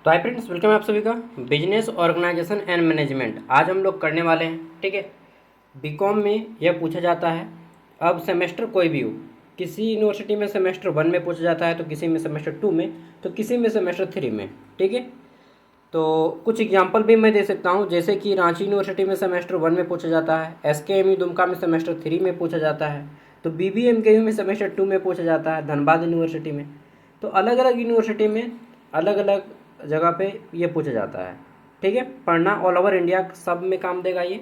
तो hi friends, welcome है आप सभी का बिजनेस ऑर्गेनाइजेशन एंड मैनेजमेंट। आज हम लोग करने वाले हैं, ठीक है। बीकॉम में यह पूछा जाता है। अब सेमेस्टर कोई भी हो, किसी यूनिवर्सिटी में सेमेस्टर 1 में पूछा जाता है, तो किसी में सेमेस्टर 2 में, तो किसी में सेमेस्टर 3 में, ठीक है। तो कुछ एग्जांपल भी मैं दे सकता हूँ, जैसे कि रांची यूनिवर्सिटी में सेमेस्टर 1 में पूछा जाता है, SKMU दुमका में सेमेस्टर 3 में पूछा जाता है, तो BBMKU में सेमेस्टर 2 में पूछा जाता है, धनबाद यूनिवर्सिटी में। तो अलग अलग यूनिवर्सिटी में अलग अलग जगह पे ये पूछा जाता है, ठीक है। पढ़ना ऑल ओवर इंडिया सब में काम देगा ये।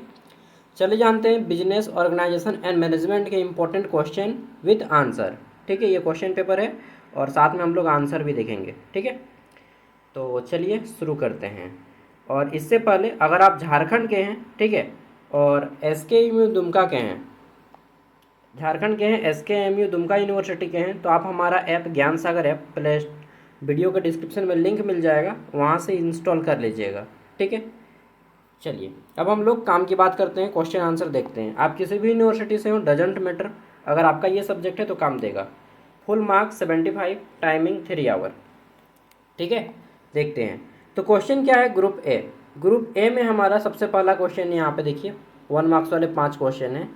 चले जानते हैं बिजनेस ऑर्गेनाइजेशन एंड मैनेजमेंट के इंपॉर्टेंट क्वेश्चन विद आंसर, ठीक है। ये क्वेश्चन पेपर है और साथ में हम लोग आंसर भी देखेंगे, ठीक है। तो चलिए शुरू करते हैं। और इससे पहले अगर आप झारखंड के हैं, ठीक है, और SKMU दुमका के हैं, झारखंड के हैं, SKMU दुमका यूनिवर्सिटी के हैं, तो आप हमारा ऐप ज्ञान सागर ऐप प्ले वीडियो के डिस्क्रिप्शन में लिंक मिल जाएगा, वहाँ से इंस्टॉल कर लीजिएगा, ठीक है। चलिए अब हम लोग काम की बात करते हैं, क्वेश्चन आंसर देखते हैं। आप किसी भी यूनिवर्सिटी से हो, डजेंट मैटर, अगर आपका ये सब्जेक्ट है तो काम देगा। फुल मार्क्स 75, टाइमिंग 3 आवर, ठीक है। देखते हैं तो क्वेश्चन क्या है। ग्रुप ए में हमारा सबसे पहला क्वेश्चन यहाँ पे देखिए, 1 मार्क्स वाले 5 क्वेश्चन हैं।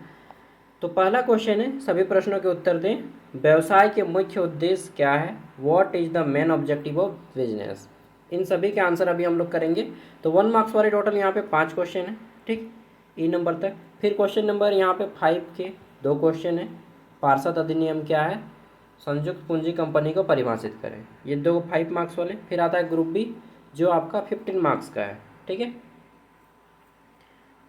तो पहला क्वेश्चन है, सभी प्रश्नों के उत्तर दें। व्यवसाय के मुख्य उद्देश्य क्या है? What is the main objective of business? इन सभी के आंसर अभी हम लोग करेंगे। तो 1 मार्क्स वाले टोटल यहाँ पे 5 क्वेश्चन है, ठीक, ई नंबर तक। फिर क्वेश्चन नंबर यहाँ पे 5 के 2 क्वेश्चन है। पार्षद अधिनियम क्या है? संयुक्त पूंजी कंपनी को परिभाषित करें। ये 5 मार्क्स वाले। फिर आता है ग्रुप बी, जो आपका 15 मार्क्स का है, ठीक है।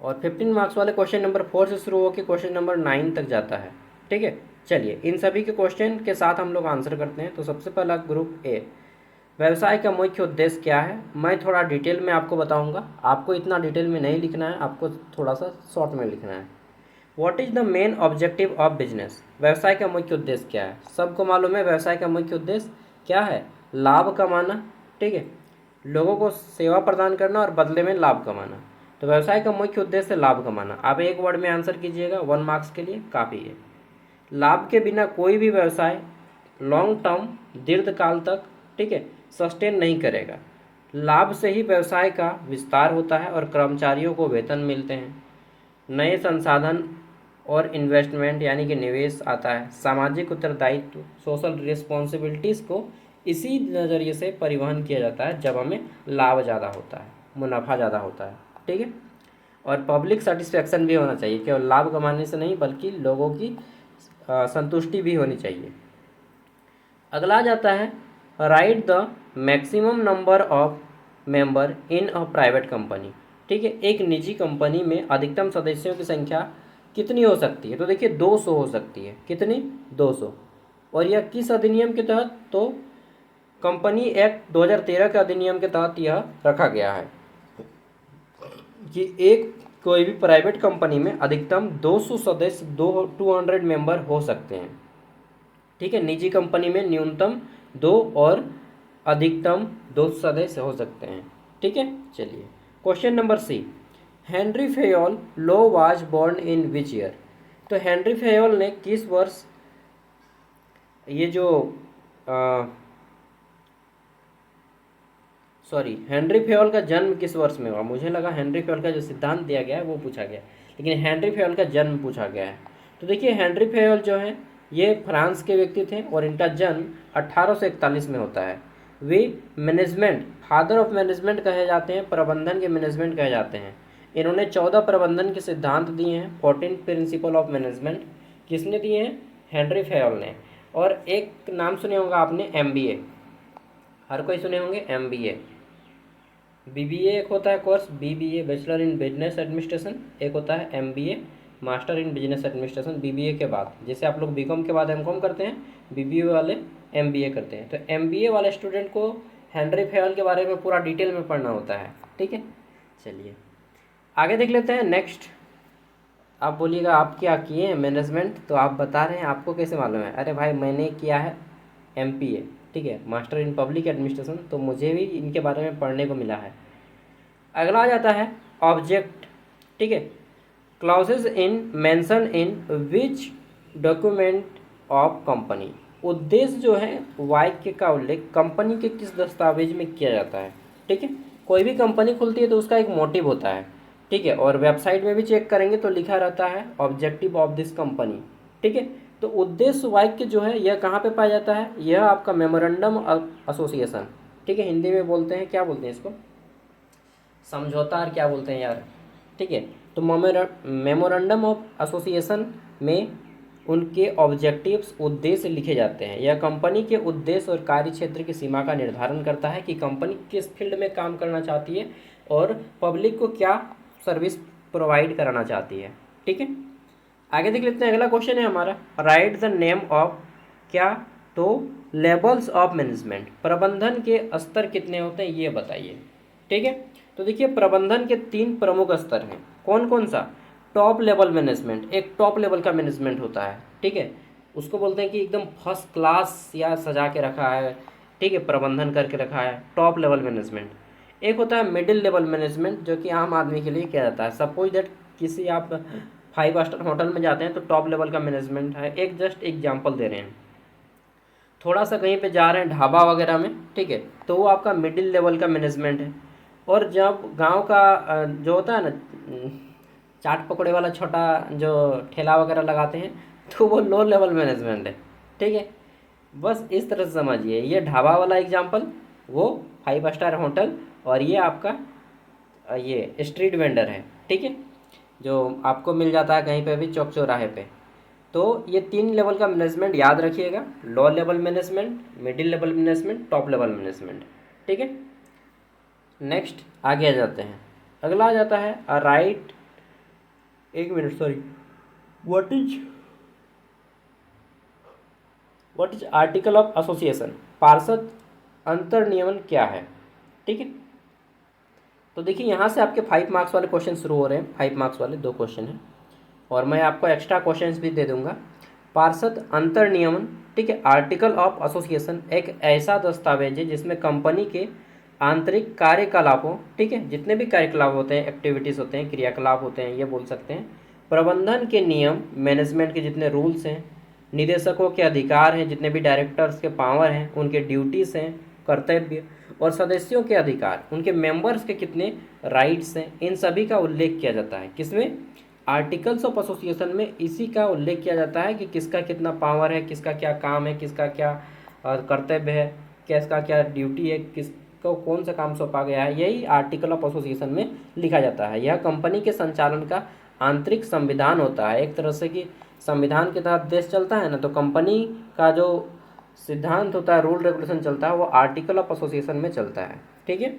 और 15 मार्क्स वाले क्वेश्चन नंबर 4 से शुरू होकर क्वेश्चन नंबर 9 तक जाता है, ठीक है। चलिए इन सभी के क्वेश्चन के साथ हम लोग आंसर करते हैं। तो सबसे पहला ग्रुप ए, व्यवसाय का मुख्य उद्देश्य क्या है? मैं थोड़ा डिटेल में आपको बताऊंगा, आपको इतना डिटेल में नहीं लिखना है, आपको थोड़ा सा शॉर्ट में लिखना है। What is the main objective of business? व्यवसाय का मुख्य उद्देश्य क्या है? सबको मालूम है व्यवसाय का मुख्य उद्देश्य क्या है? लाभ कमाना, ठीक है, लोगों को सेवा प्रदान करना और बदले में लाभ कमाना। तो व्यवसाय का मुख्य उद्देश्य लाभ कमाना। आप एक वर्ड में आंसर कीजिएगा, 1 मार्क्स के लिए काफ़ी है। लाभ के बिना कोई भी व्यवसाय लॉन्ग टर्म, दीर्घकाल तक, ठीक है, सस्टेन नहीं करेगा। लाभ से ही व्यवसाय का विस्तार होता है और कर्मचारियों को वेतन मिलते हैं, नए संसाधन और इन्वेस्टमेंट यानी कि निवेश आता है। सामाजिक उत्तरदायित्व, सोशल रिस्पॉन्सिबिलिटीज़ को इसी नज़रिए से परिवहन किया जाता है जब हमें लाभ ज़्यादा होता है, मुनाफा ज़्यादा होता है, ठीक है। और पब्लिक सेटिस्फैक्शन भी होना चाहिए, केवल लाभ कमाने से नहीं बल्कि लोगों की संतुष्टि भी होनी चाहिए। अगला जाता है, right the maximum number of member in a private company, ठीक है। एक निजी कंपनी में अधिकतम सदस्यों की संख्या कितनी हो सकती है? तो देखिए 200 हो सकती है। कितनी? 200। और यह किस अधिनियम के तहत? तो कंपनी एक्ट 2013 के अधिनियम के तहत यह रखा गया है कि एक कोई भी प्राइवेट कंपनी में अधिकतम 200 सदस्य 200 मेंबर हो सकते हैं, ठीक है। निजी कंपनी में न्यूनतम 2 और अधिकतम 2 सदस्य हो सकते हैं, ठीक है। चलिए question number C, Henry Fayol low was born in which year? तो हेनरी फेयोल ने किस वर्ष ये जो हेनरी फेयोल का जन्म किस वर्ष में हुआ? मुझे लगा हेनरी फेयोल का जो सिद्धांत दिया गया है वो पूछा गया, लेकिन हेनरी फेयोल का जन्म पूछा गया है। तो देखिए हेनरी फेयोल जो है ये फ्रांस के व्यक्ति थे और इनका जन्म 1841 में होता है। वे मैनेजमेंट, फादर ऑफ मैनेजमेंट कहे जाते हैं, प्रबंधन के मैनेजमेंट कहे जाते हैं। इन्होंने 14 प्रबंधन के सिद्धांत दिए हैं, 14 प्रिंसिपल ऑफ मैनेजमेंट। किसने दिए हैं? हेनरी फेयोल ने। और एक नाम सुने होगा आपने, MBA, हर कोई सुने होंगे MBA। BBA एक होता है course, BBA bachelor in business administration, एक होता है MBA master in business administration. BBA के बाद, जैसे आप लोग BCom के बाद MCom करते हैं, BBA वाले MBA करते हैं। तो MBA वाले स्टूडेंट को हेनरी फेयोल के बारे में पूरा डिटेल में पढ़ना होता है, ठीक है। चलिए आगे देख लेते हैं। नेक्स्ट आप बोलिएगा आप क्या किए हैं मैनेजमेंट, तो आप बता रहे हैं आपको कैसे मालूम है? अरे भाई मैंने किया है MPA, ठीक है, मास्टर इन पब्लिक एडमिनिस्ट्रेशन, तो मुझे भी इनके बारे में पढ़ने को मिला है। अगला आ जाता है ऑब्जेक्ट, ठीक है, clauses in mention in which document of company. उद्देश्य जो है वाक्य का उल्लेख कंपनी के किस दस्तावेज में किया जाता है? ठीक है। कोई भी कंपनी खुलती है तो उसका एक मोटिव होता है, ठीक है। और वेबसाइट में भी चेक करेंगे तो लिखा रहता है ऑब्जेक्टिव ऑफ दिस कंपनी, ठीक है। तो उद्देश्य वाक्य जो है यह कहाँ पे पाया जाता है, यह आपका मेमोरेंडम एसोसिएशन, ठीक है। हिंदी में बोलते हैं, क्या बोलते हैं इसको, समझौता, और क्या बोलते हैं यार, ठीक है। तो मेमोरेंडम ऑफ एसोसिएशन में उनके ऑब्जेक्टिव्स, उद्देश्य लिखे जाते हैं। यह कंपनी के उद्देश्य और कार्य क्षेत्र की सीमा का निर्धारण करता है कि कंपनी किस फील्ड में काम करना चाहती है और पब्लिक को क्या सर्विस प्रोवाइड कराना चाहती है, ठीक है। आगे देख लेते हैं, अगला क्वेश्चन है हमारा, राइट द नेम ऑफ, क्या, तो लेवल्स ऑफ मैनेजमेंट, प्रबंधन के स्तर कितने होते हैं ये बताइए, ठीक है। तो देखिए प्रबंधन के 3 प्रमुख स्तर हैं, कौन कौन सा, टॉप लेवल मैनेजमेंट, एक टॉप लेवल का मैनेजमेंट होता है, ठीक है। उसको बोलते हैं कि एकदम फर्स्ट क्लास या सजा के रखा है, ठीक है, प्रबंधन करके रखा है, टॉप लेवल मैनेजमेंट। एक होता है मिडिल लेवल मैनेजमेंट, जो कि आम आदमी के लिए किया जाता है। सपोज दैट किसी आप 5 स्टार होटल में जाते हैं तो टॉप लेवल का मैनेजमेंट है, एक जस्ट एग्जाम्पल दे रहे हैं। थोड़ा सा कहीं पे जा रहे हैं ढाबा वगैरह में, ठीक है, तो वो आपका मिडिल लेवल का मैनेजमेंट है। और जब गांव का जो होता है ना, चाट पकौड़े वाला छोटा जो ठेला वगैरह लगाते हैं, तो वो लो लेवल मैनेजमेंट है, ठीक है। बस इस तरह से समझिए, ये ढाबा वाला एग्जाम्पल, वो 5 स्टार होटल, और ये आपका ये स्ट्रीट वेंडर है, ठीक है, जो आपको मिल जाता है कहीं पे भी चौक चौराहे पे। तो ये 3 लेवल का मैनेजमेंट याद रखिएगा, low level management, middle level management, top level management, ठीक है। नेक्स्ट आगे आ जाते हैं, अगला आ जाता है राइट, एक minute sorry, what is article of association, पार्षद अंतर नियमन क्या है, ठीक है। तो देखिए यहाँ से आपके 5 मार्क्स वाले क्वेश्चन शुरू हो रहे हैं, 5 मार्क्स वाले 2 क्वेश्चन हैं, और मैं आपको एक्स्ट्रा क्वेश्चंस भी दे दूंगा। पार्षद अंतर नियमन, ठीक है, आर्टिकल ऑफ एसोसिएशन एक ऐसा दस्तावेज है जिसमें कंपनी के आंतरिक कार्यकलापों, ठीक है, जितने भी कार्यकलाप होते हैं, एक्टिविटीज़ होते हैं, क्रियाकलाप होते हैं, ये बोल सकते हैं, प्रबंधन के नियम, मैनेजमेंट के जितने रूल्स हैं, निदेशकों के अधिकार हैं, जितने भी डायरेक्टर्स के पावर हैं, उनके ड्यूटीज़ हैं, कर्तव्य, और सदस्यों के अधिकार, उनके मेंबर्स के कितने राइट्स हैं, इन सभी का उल्लेख किया जाता है। किसमें, आर्टिकल्स ऑफ एसोसिएशन में इसी का उल्लेख किया जाता है कि किसका कितना पावर है, किसका क्या काम है, किसका क्या कर्तव्य है, किसका क्या ड्यूटी है, किसको कौन सा काम सौंपा गया है, यही आर्टिकल ऑफ एसोसिएशन में लिखा जाता है। यह कंपनी के संचालन का आंतरिक संविधान होता है, एक तरह से कि संविधान के तहत देश चलता है ना, तो कंपनी का जो सिद्धांत होता है, रूल रेगुलेशन चलता है, वो आर्टिकल ऑफ एसोसिएशन में चलता है, ठीक है।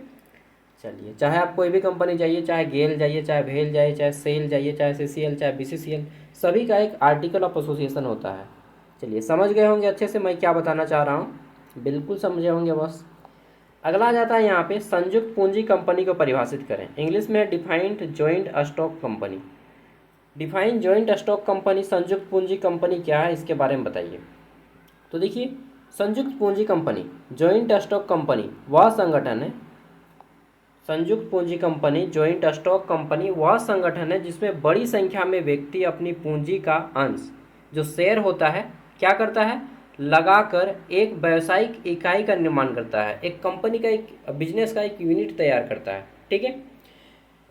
चलिए, चाहे आप कोई भी कंपनी जाइए, चाहे गेल जाइए, चाहे भेल जाइए, चाहे सेल जाइए, चाहे सीसीएल, चाहे बीसीसीएल, सभी का एक आर्टिकल ऑफ एसोसिएशन होता है। चलिए, समझ गए होंगे अच्छे से मैं क्या बताना चाह रहा हूँ, बिल्कुल समझे होंगे बस। अगला आ जाता है यहाँ पे, संयुक्त पूंजी कंपनी को परिभाषित करें। इंग्लिश में defined joint stock company. Defined joint stock company, संयुक्त पूंजी कंपनी क्या है, इसके बारे में बताइए। तो देखिए, संयुक्त पूंजी कंपनी, जॉइंट स्टॉक कंपनी वह संगठन है, संयुक्त पूंजी कंपनी, जॉइंट स्टॉक कंपनी वह संगठन है जिसमें बड़ी संख्या में व्यक्ति अपनी पूंजी का अंश, जो शेयर होता है, क्या करता है, लगाकर एक व्यावसायिक इकाई का निर्माण करता है, एक कंपनी का, एक बिजनेस का एक यूनिट तैयार करता है, ठीक है।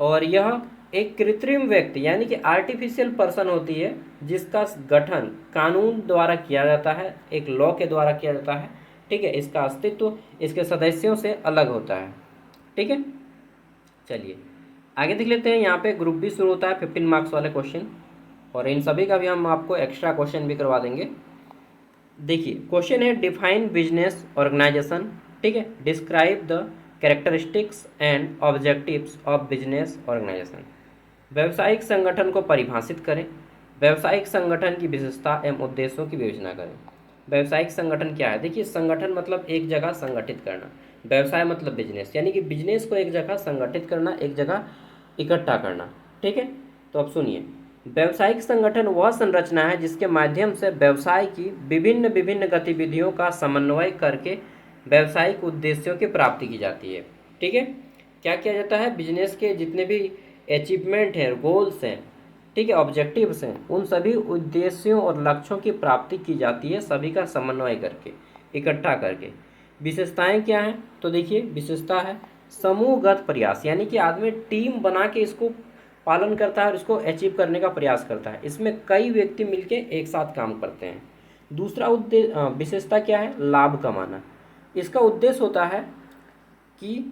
और यह एक कृत्रिम व्यक्ति यानी कि आर्टिफिशियल पर्सन होती है, जिसका गठन कानून द्वारा किया जाता है, एक लॉ के द्वारा किया जाता है, ठीक है। इसका अस्तित्व इसके सदस्यों से अलग होता है, ठीक है। चलिए आगे देख लेते हैं, यहाँ पे ग्रुप बी शुरू होता है 15 मार्क्स वाले क्वेश्चन, और इन सभी का भी हम आपको एक्स्ट्रा क्वेश्चन भी करवा देंगे। देखिए क्वेश्चन है, डिफाइन बिजनेस ऑर्गेनाइजेशन, ठीक है, describe the characteristics and objectives of business organisation. व्यावसायिक संगठन को परिभाषित करें, व्यावसायिक संगठन की विशेषता एवं उद्देश्यों की विवेचना करें। व्यावसायिक संगठन क्या है, देखिए संगठन मतलब एक जगह संगठित करना, व्यवसाय मतलब बिजनेस, यानी कि बिजनेस को एक जगह संगठित करना, एक जगह इकट्ठा करना, ठीक है। तो अब सुनिए, व्यावसायिक संगठन वह संरचना है जिसके माध्यम से व्यवसाय की विभिन्न विभिन्न गतिविधियों का समन्वय करके व्यावसायिक उद्देश्यों की प्राप्ति की जाती है, ठीक है। क्या किया जाता है, बिजनेस के जितने भी अचीवमेंट हैं, गोल्स हैं, ठीक है, ऑब्जेक्टिव्स हैं, उन सभी उद्देश्यों और लक्ष्यों की प्राप्ति की जाती है, सभी का समन्वय करके, इकट्ठा करके। विशेषताएं क्या हैं, तो देखिए विशेषता है समूहगत प्रयास, यानी कि आदमी टीम बना के इसको पालन करता है और इसको अचीव करने का प्रयास करता है। इसमें कई व्यक्ति मिलके एक साथ काम करते हैं। दूसरा उद्देश्य विशेषता क्या है? लाभ कमाना। इसका उद्देश्य होता है कि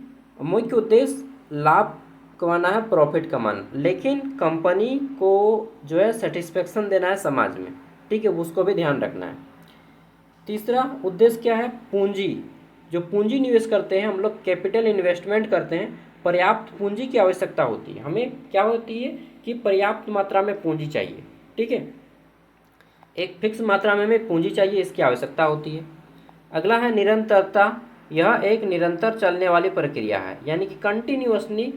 मुख्य उद्देश्य लाभ कमाना है, प्रॉफिट कमाना, लेकिन कंपनी को जो है सेटिस्फेक्शन देना है समाज में, ठीक है, उसको भी ध्यान रखना है। तीसरा उद्देश्य क्या है? पूंजी। जो पूंजी निवेश करते हैं हम लोग, कैपिटल इन्वेस्टमेंट करते हैं, पर्याप्त पूंजी की आवश्यकता होती है। हमें क्या होती है कि पर्याप्त मात्रा में पूंजी चाहिए, ठीक है, एक फिक्स मात्रा में हमें पूंजी चाहिए, इसकी आवश्यकता होती है। अगला है निरंतरता। यह एक निरंतर चलने वाली प्रक्रिया है, यानी कि कंटिन्यूअसली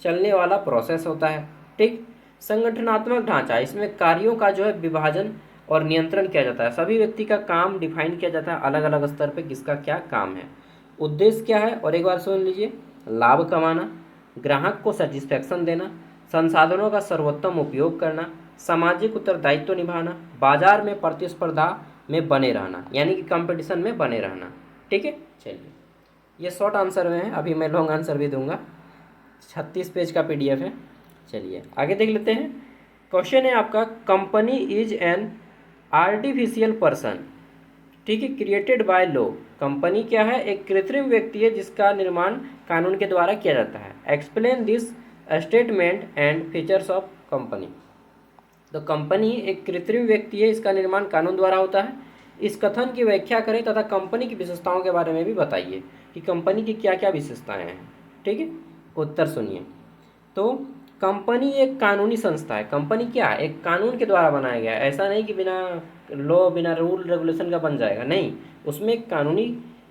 चलने वाला प्रोसेस होता है, ठीक। संगठनात्मक ढांचा, इसमें कार्यों का जो है विभाजन और नियंत्रण किया जाता है। सभी व्यक्ति का काम डिफाइन किया जाता है अलग अलग स्तर पे, किसका क्या काम है। उद्देश्य क्या है? और एक बार सुन लीजिए, लाभ कमाना, ग्राहक को सेटिस्फैक्शन देना, संसाधनों का सर्वोत्तम उपयोग करना, सामाजिक उत्तरदायित्व निभाना, बाजार में प्रतिस्पर्धा में बने रहना, यानी कि कंपटीशन में बने रहना, ठीक है। चलिए, ये शॉर्ट आंसर में है, अभी मैं लॉन्ग आंसर भी दूंगा। 36 पेज का पीडीएफ है। चलिए आगे देख लेते हैं। क्वेश्चन है आपका, company is an artificial person, ठीक है, क्रिएटेड बाय लॉ। कंपनी क्या है? एक कृत्रिम व्यक्ति है जिसका निर्माण कानून के द्वारा किया जाता है। Explain this statement and features of company. तो कंपनी एक कृत्रिम व्यक्ति है, इसका निर्माण कानून द्वारा होता है। इस कथन की व्याख्या करें तथा कंपनी की विशेषताओं के बारे में भी बताइए कि कंपनी की क्या क्या विशेषताएं हैं, ठीक है। उत्तर सुनिए। तो कंपनी एक कानूनी संस्था है। कंपनी क्या है? एक कानून के द्वारा बनाया गया है। ऐसा नहीं कि बिना लॉ, बिना रूल रेगुलेशन का बन जाएगा, नहीं, उसमें एक कानूनी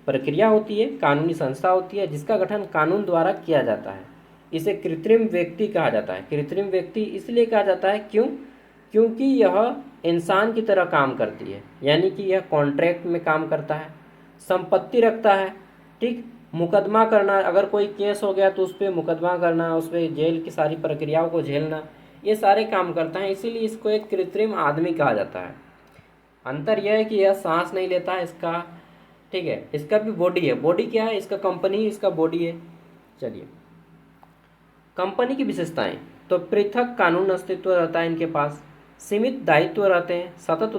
प्रक्रिया होती है, कानूनी संस्था होती है जिसका गठन कानून द्वारा किया जाता है। इसे कृत्रिम व्यक्ति कहा जाता है। कृत्रिम व्यक्ति इसलिए कहा जाता है क्योंकि यह इंसान की तरह काम करती है, यानी कि यह कॉन्ट्रैक्ट में काम करता है, संपत्ति रखता है, ठीक, मुकदमा करना, अगर कोई केस हो गया तो उस पर मुकदमा करना, उस पर जेल की सारी प्रक्रियाओं को झेलना, ये सारे काम करता है, इसीलिए इसको एक कृत्रिम आदमी कहा जाता है। अंतर यह है कि यह सांस नहीं लेता है इसका, ठीक है, इसका भी बॉडी है। बॉडी क्या है? इसका कंपनी, इसका बॉडी है। चलिए, कंपनी की विशेषताएं, तो पृथक कानून अस्तित्व रहता है इनके पास, सीमित दायित्व रहते हैं, सतत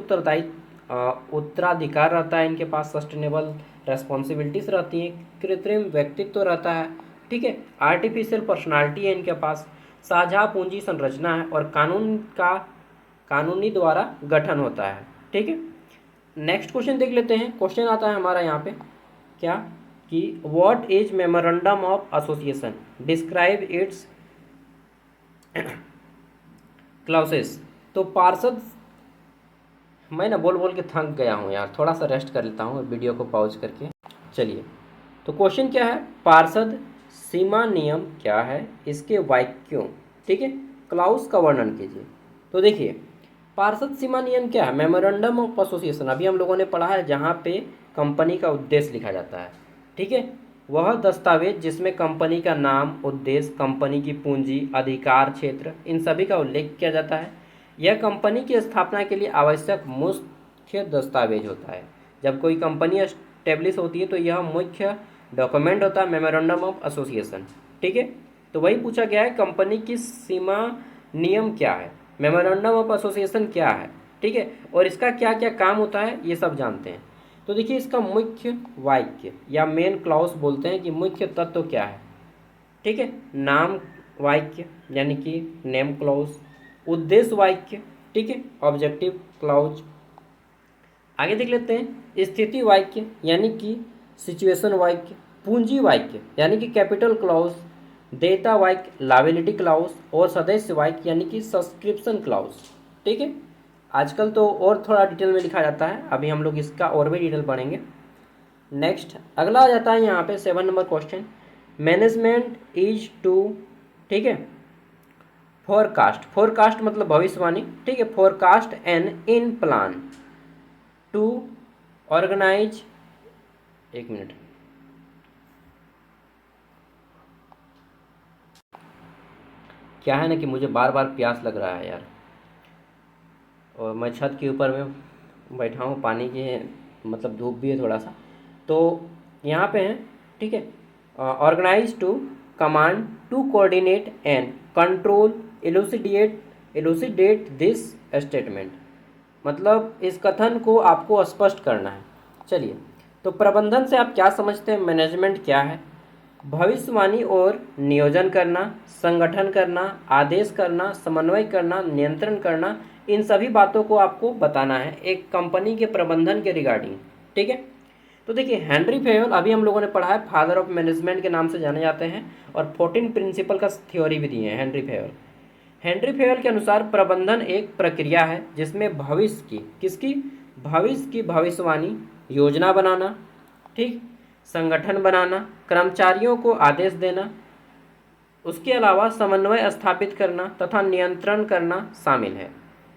उत्तराधिकार रहता है इनके पास, सस्टेनेबल रेस्पॉन्सिबिलिटीज रहती हैं, कृत्रिम व्यक्तित्व रहता है, ठीक है, आर्टिफिशियल पर्सनालिटी है इनके पास, साझा पूंजी संरचना है और कानूनी द्वारा गठन होता है, ठीक है। नेक्स्ट क्वेश्चन देख लेते हैं। क्वेश्चन आता है हमारा यहाँ पे क्या कि what is memorandum of association, describe it's क्लाउसेस। तो पार्षद, मैं ना बोल बोल के थक गया हूँ यार, थोड़ा सा रेस्ट कर लेता हूँ वीडियो को पॉज करके। चलिए, तो क्वेश्चन क्या है? पार्षद सीमा नियम क्या है, इसके वाक्यों, ठीक है, क्लाउस का वर्णन कीजिए। तो देखिए, पार्षद सीमा नियम क्या है? मेमोरेंडम ऑफ एसोसिएशन अभी हम लोगों ने पढ़ा है, जहाँ पे कंपनी का उद्देश्य लिखा जाता है, ठीक है, वह दस्तावेज जिसमें कंपनी का नाम, उद्देश्य, कंपनी की पूंजी, अधिकार क्षेत्र, इन सभी का उल्लेख किया जाता है। यह कंपनी की स्थापना के लिए आवश्यक मुख्य दस्तावेज होता है। जब कोई कंपनी एस्टेब्लिश होती है तो यह मुख्य डॉक्यूमेंट होता है, मेमोरेंडम ऑफ एसोसिएशन, ठीक है। तो वही पूछा गया है, कंपनी की सीमा नियम क्या है, मेमोरेंडम ऑफ एसोसिएशन क्या है, ठीक है, और इसका क्या क्या काम होता है, ये सब जानते हैं। तो देखिए, इसका मुख्य वाक्य या मेन क्लॉज बोलते हैं कि मुख्य तत्व क्या है, ठीक है, नाम वाक्य यानी कि नेम क्लॉज, उद्देश्य वाक्य, ठीक है, ऑब्जेक्टिव क्लॉज। आगे देख लेते हैं, स्थिति वाक्य यानी कि सिचुएशन वाक्य, पूंजी वाक्य यानी कि कैपिटल क्लॉज, देयता वाक्य लायबिलिटी क्लॉज और सदस्य वाक्य यानी कि सब्सक्रिप्शन क्लॉज, ठीक है। आजकल तो और थोड़ा डिटेल में लिखा जाता है, अभी हम लोग इसका और भी डिटेल पढ़ेंगे। नेक्स्ट अगला आ जाता है यहाँ पे 7 number question, management is to, ठीक है, फोरकास्ट, फोरकास्ट मतलब भविष्यवाणी, ठीक है, forecast an in plan to organise, एक मिनट, क्या है ना कि मुझे बार बार प्यास लग रहा है यार, और मैं छत के ऊपर में बैठा हूँ, पानी की मतलब धूप भी है थोड़ा सा, तो यहाँ पे है, ठीक है। Organise to command to coordinate and control elucidate this statement. मतलब इस कथन को आपको स्पष्ट करना है। चलिए, तो प्रबंधन से आप क्या समझते हैं, मैनेजमेंट क्या है? भविष्यवाणी और नियोजन करना, संगठन करना, आदेश करना, समन्वय करना, नियंत्रण करना, इन सभी बातों को आपको बताना है एक कंपनी के प्रबंधन के रिगार्डिंग। ठीक है, तो देखिए हेनरी फेयोल अभी हम लोगों ने पढ़ा है, फादर ऑफ मैनेजमेंट के नाम से जाने जाते हैं, और 14 प्रिंसिपल का थ्योरी भी दिए हैं हेनरी फेयोल। हेनरी फेयोल के अनुसार प्रबंधन एक प्रक्रिया है जिसमें भविष्य की, किसकी, भविष्य की भविष्यवाणी, योजना बनाना, ठीक, संगठन बनाना, कर्मचारियों को आदेश देना, उसके अलावा समन्वय स्थापित करना तथा नियंत्रण करना शामिल है।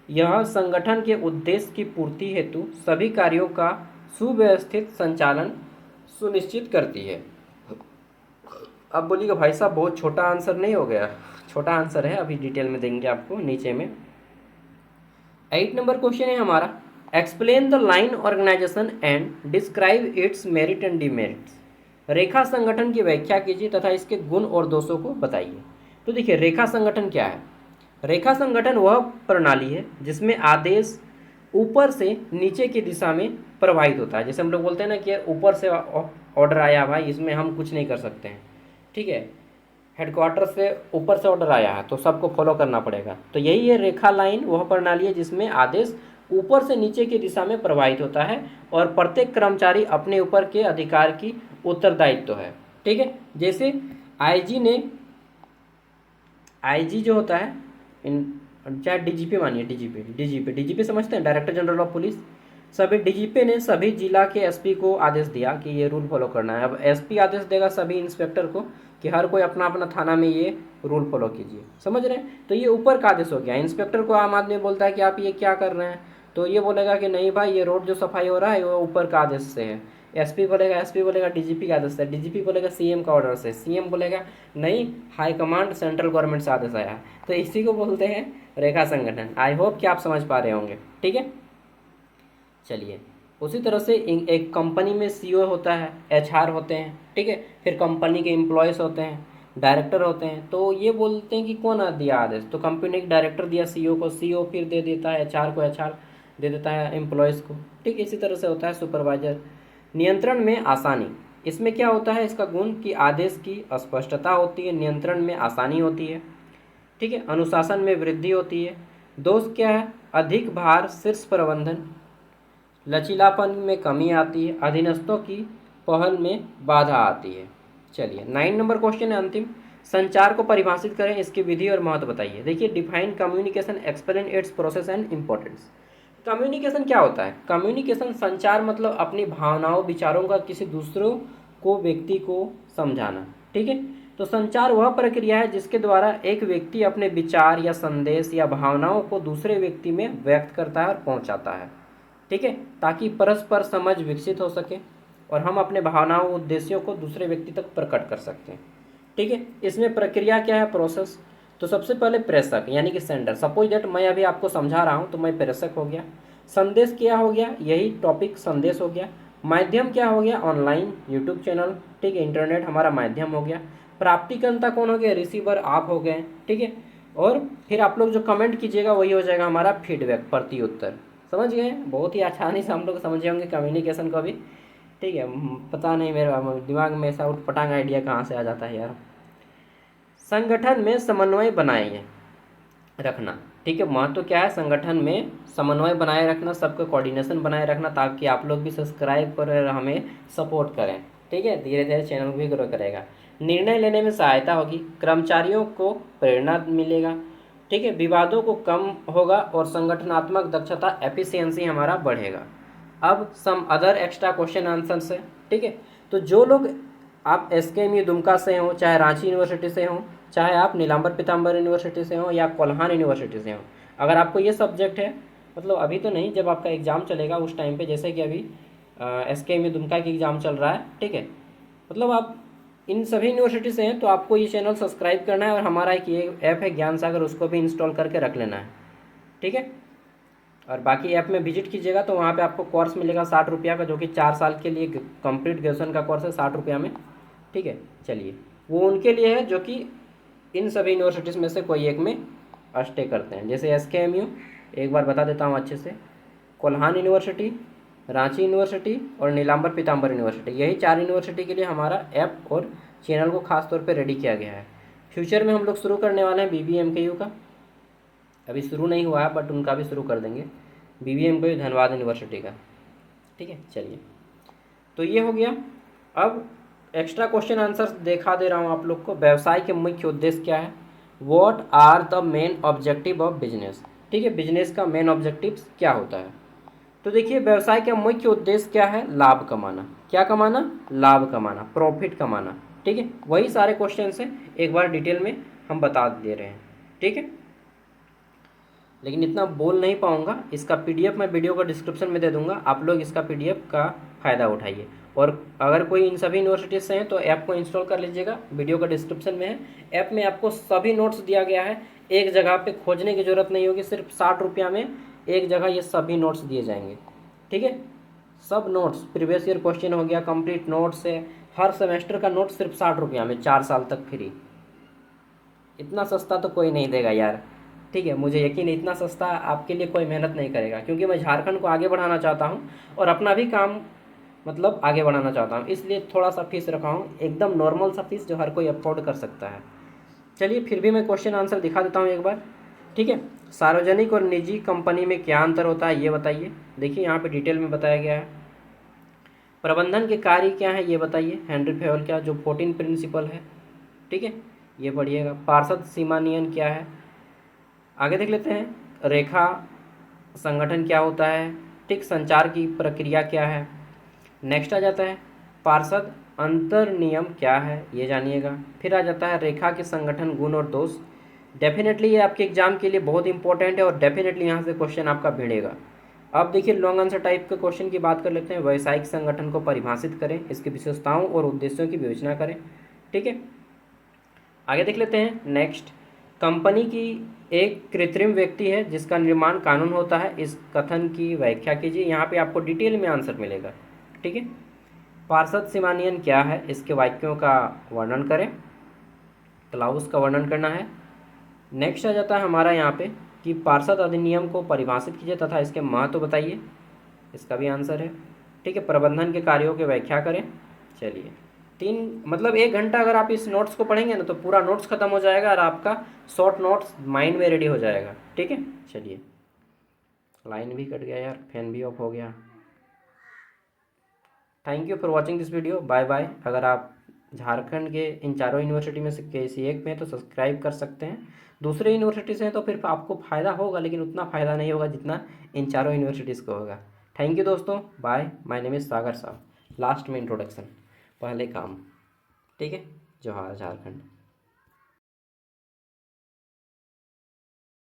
यह संगठन के उद्देश्य की पूर्ति हेतु सभी कार्यों का सुव्यवस्थित संचालन सुनिश्चित करती है। अब बोलिएगा भाई साहब बहुत छोटा आंसर नहीं हो गया? छोटा आंसर है, अभी डिटेल में देंगे आपको नीचे में। 8 नंबर क्वेश्चन है हमारा, explain the line organisation and describe its merit and demerits. रेखा संगठन की व्याख्या कीजिए तथा इसके गुण और दोषों को बताइए। तो देखिए रेखा संगठन क्या है? रेखा संगठन वह प्रणाली है जिसमें आदेश ऊपर से नीचे की दिशा में प्रवाहित होता है। जैसे हम लोग बोलते हैं ना कि ऊपर से ऑर्डर आया भाई, इसमें हम कुछ नहीं कर सकते हैं, ठीक है, हेडक्वार्टर से ऊपर से ऑर्डर आया है तो सबको फॉलो करना पड़ेगा। तो यही है रेखा लाइन, वह प्रणाली है जिसमें आदेश ऊपर से नीचे की दिशा में प्रवाहित होता है और प्रत्येक कर्मचारी अपने ऊपर के अधिकार की उत्तरदायित्व है। ठीक है, जैसे आईजी जो होता है, इन चाहे डीजीपी मानिए, डीजीपी समझते हैं, डायरेक्टर जनरल ऑफ पुलिस। सभी डीजीपी ने सभी जिला के एसपी को आदेश दिया कि ये रूल फॉलो करना है। अब एसपी आदेश देगा सभी इंस्पेक्टर को कि हर कोई अपना अपना थाना में ये रूल फॉलो कीजिए। समझ रहे हैं? तो ये ऊपर का आदेश हो गया। इंस्पेक्टर को आम आदमी बोलता है कि आप ये क्या कर रहे हैं, तो ये बोलेगा कि नहीं भाई ये रोड जो सफाई हो रहा है वो ऊपर का आदेश से है। एसपी बोलेगा डीजीपी का आदेश से, डीजीपी बोलेगा सीएम का ऑर्डर से, सीएम बोलेगा नहीं हाई कमांड सेंट्रल गवर्नमेंट से आदेश आया है। तो इसी को बोलते हैं रेखा संगठन। आई होप कि आप समझ पा रहे होंगे। ठीक है, चलिए, उसी तरह से एक कंपनी में सीईओ होता है, एचआर होते हैं, ठीक है, फिर कंपनी के एम्प्लॉयज़ होते हैं, डायरेक्टर होते हैं। तो ये बोलते हैं कि कौन दिया आदेश, तो कंपनी के डायरेक्टर दिया सीईओ को, सीईओ फिर दे देता है एचआर को, एचआर दे देता है एम्प्लॉयज़ को। ठीक, इसी तरह से होता है सुपरवाइजर। नियंत्रण में आसानी, इसमें क्या होता है, इसका गुण कि आदेश की स्पष्टता होती है, नियंत्रण में आसानी होती है। ठीक है, अनुशासन में वृद्धि होती है। दोष क्या है, अधिक भार, शीर्ष प्रबंधन, लचीलापन में कमी आती है, अधीनस्थों की पहल में बाधा आती है। चलिए 9 नंबर क्वेश्चन है अंतिम, संचार को परिभाषित करें, इसकी विधि और महत्व बताइए। देखिए define communication, explain it's process and importance. Communication क्या होता है? कम्युनिकेशन संचार मतलब अपनी भावनाओं विचारों का किसी दूसरों को, व्यक्ति को समझाना। ठीक है, तो संचार वह प्रक्रिया है जिसके द्वारा एक व्यक्ति अपने विचार या संदेश या भावनाओं को दूसरे व्यक्ति में व्यक्त करता है और पहुंचाता है। ठीक है, ताकि परस्पर समझ विकसित हो सके और हम अपने भावनाओं उद्देश्यों को दूसरे व्यक्ति तक प्रकट कर सकते हैं। ठीक है, इसमें प्रक्रिया क्या है, प्रोसेस। तो सबसे पहले प्रेषक यानी कि सेंडर, सपोज दैट मैं अभी आपको समझा रहा हूँ तो मैं प्रेषक हो गया। संदेश क्या हो गया, यही टॉपिक संदेश हो गया। माध्यम क्या हो गया, ऑनलाइन यूट्यूब चैनल, ठीक है, इंटरनेट हमारा माध्यम हो गया। प्राप्तिकर्ता कौन हो गया, रिसीवर आप हो गए। ठीक है, और फिर आप लोग जो कमेंट कीजिएगा वही हो जाएगा हमारा फीडबैक, प्रति उत्तर। समझ गए? बहुत ही आसानी से हम लोग समझे होंगे कम्युनिकेशन को भी। ठीक है, पता नहीं मेरे दिमाग में ऐसा उटपटांग आइडिया कहाँ से आ जाता है यार। संगठन में समन्वय बनाए रखना, ठीक है, महत्व क्या है, संगठन में समन्वय बनाए रखना, सबका कोऑर्डिनेशन बनाए रखना, ताकि आप लोग भी सब्सक्राइब कर हमें सपोर्ट करें। ठीक है, धीरे धीरे चैनल भी ग्रो करेगा। निर्णय लेने में सहायता होगी, कर्मचारियों को प्रेरणा मिलेगा। ठीक है, विवादों को कम होगा और संगठनात्मक दक्षता, एफिशिएंसी हमारा बढ़ेगा। अब some other extra question answer से, ठीक है, तो जो लोग आप एसकेएमयू दुमका से हो, चाहे रांची यूनिवर्सिटी से हो, चाहे आप नीलांबर पीताम्बर यूनिवर्सिटी से हो या कोल्हान यूनिवर्सिटी से हो, अगर आपको ये सब्जेक्ट है, मतलब अभी तो नहीं, जब आपका एग्ज़ाम चलेगा उस टाइम पे, जैसे कि अभी एसकेएमयू दुमका की एग्ज़ाम चल रहा है, ठीक है, मतलब आप इन सभी यूनिवर्सिटी से हैं तो आपको ये चैनल सब्सक्राइब करना है और हमारा एक ये ऐप है ज्ञान सागर, उसको भी इंस्टॉल करके रख लेना है। ठीक है, और बाकी ऐप में विजिट कीजिएगा तो वहाँ पे आपको कोर्स मिलेगा 60 रुपया का, जो कि 4 साल के लिए कंप्लीट ग्रेजुएशन का कोर्स है 60 रुपया में। ठीक। ठीक है। चलिए, वो उनके लिए है जो कि इन सभी यूनिवर्सिटीज़ में से कोई एक में स्टे करते हैं। जैसे SKMU, एक बार बता देता हूँ अच्छे से, कोल्हान यूनिवर्सिटी, रांची यूनिवर्सिटी और नीलांबर पीताम्बर यूनिवर्सिटी, यही 4 यूनिवर्सिटी के लिए हमारा ऐप और चैनल को खास तौर पे रेडी किया गया है। फ्यूचर में हम लोग शुरू करने वाले हैं BBMKU का, अभी शुरू नहीं हुआ है बट उनका भी शुरू कर देंगे, BBMKU धनबाद यूनिवर्सिटी का, ठीक है। चलिए, तो ये हो गया। अब एक्स्ट्रा क्वेश्चन आंसर दिखा दे रहा हूँ आप लोग को। व्यवसाय के मुख्य उद्देश्य क्या है, what are the main objective of business, ठीक है, बिजनेस का मेन ऑब्जेक्टिव क्या होता है। तो देखिए, व्यवसाय का मुख्य उद्देश्य क्या है, लाभ कमाना। क्या कमाना, लाभ कमाना, प्रॉफिट कमाना, ठीक है। वही सारे क्वेश्चन से एक बार डिटेल में हम बता दे रहे हैं, ठीक है। लेकिन इतना बोल नहीं पाऊंगा, इसका PDF मैं वीडियो का डिस्क्रिप्शन में दे दूंगा, आप लोग इसका PDF का फ़ायदा उठाइए। और अगर कोई इन सभी यूनिवर्सिटीज़ से हैं तो ऐप को इंस्टॉल कर लीजिएगा, वीडियो का डिस्क्रिप्शन में है। ऐप में आपको सभी नोट्स दिया गया है, एक जगह पे खोजने की ज़रूरत नहीं होगी, सिर्फ 60 रुपया में एक जगह ये सभी नोट्स दिए जाएंगे, ठीक है। सब नोट्स, प्रीवियस ईयर क्वेश्चन हो गया, कंप्लीट नोट्स है, हर सेमेस्टर का नोट सिर्फ 60 रुपया में, 4 साल तक फ्री। इतना सस्ता तो कोई नहीं देगा यार, ठीक है। मुझे यकीन है इतना सस्ता आपके लिए कोई मेहनत नहीं करेगा, क्योंकि मैं झारखंड को आगे बढ़ाना चाहता हूँ और अपना भी काम मतलब आगे बढ़ाना चाहता हूँ, इसलिए थोड़ा सा फीस रखा हूँ, एकदम नॉर्मल सा फीस जो हर कोई अफोर्ड कर सकता है। चलिए, फिर भी मैं क्वेश्चन आंसर दिखा देता हूँ एक बार, ठीक है। सार्वजनिक और निजी कंपनी में क्या अंतर होता है ये बताइए। देखिए, यहाँ पे डिटेल में बताया गया है। प्रबंधन के कार्य क्या है ये बताइए, हेनरी फेवल का जो 14 प्रिंसिपल है, ठीक है, ये पढ़िएगा। पार्षद सीमा नियम क्या है, आगे देख लेते हैं। रेखा संगठन क्या होता है, ठीक, संचार की प्रक्रिया क्या है। नेक्स्ट आ जाता है पार्षद अंतर नियम क्या है, ये जानिएगा। फिर आ जाता है रेखा के संगठन गुण और दोष। डेफिनेटली ये आपके एग्जाम के लिए बहुत इंपॉर्टेंट है और डेफिनेटली यहाँ से क्वेश्चन आपका भिड़ेगा। अब देखिए, लॉन्ग आंसर टाइप के क्वेश्चन की बात कर लेते हैं। व्यावसायिक संगठन को परिभाषित करें, इसकी विशेषताओं और उद्देश्यों की विवेचना करें, ठीक है। आगे देख लेते हैं। नेक्स्ट, कंपनी की एक कृत्रिम व्यक्ति है जिसका निर्माण कानून होता है, इस कथन की व्याख्या कीजिए। यहाँ पे आपको डिटेल में आंसर मिलेगा, ठीक है। पार्षद सीमा नियम क्या है, इसके वाक्यों का वर्णन करें, क्लाउज का वर्णन करना है। नेक्स्ट आ जाता है हमारा यहाँ पे कि पार्षद अधिनियम को परिभाषित कीजिए तथा इसके महत्व बताइए, इसका भी आंसर है, ठीक है। प्रबंधन के कार्यों की व्याख्या करें। चलिए, 3 मतलब 1 घंटा अगर आप इस नोट्स को पढ़ेंगे ना तो पूरा नोट्स खत्म हो जाएगा और आपका शॉर्ट नोट्स माइंड में रेडी हो जाएगा, ठीक है। चलिए, लाइन भी कट गया यार, फैन भी ऑफ हो गया। Thank you for watching this video, bye bye. अगर आप झारखंड के इन चारों यूनिवर्सिटी में से किसी एक में हैं तो सब्सक्राइब कर सकते हैं, दूसरे यूनिवर्सिटी से हैं तो फिर आपको फ़ायदा होगा, लेकिन उतना फ़ायदा नहीं होगा जितना इन चारों यूनिवर्सिटीज़ को होगा। थैंक यू दोस्तों, बाय। माय नेम इज़ सागर साहब। लास्ट में इंट्रोडक्शन, पहले काम, ठीक है। जोहार झारखंड।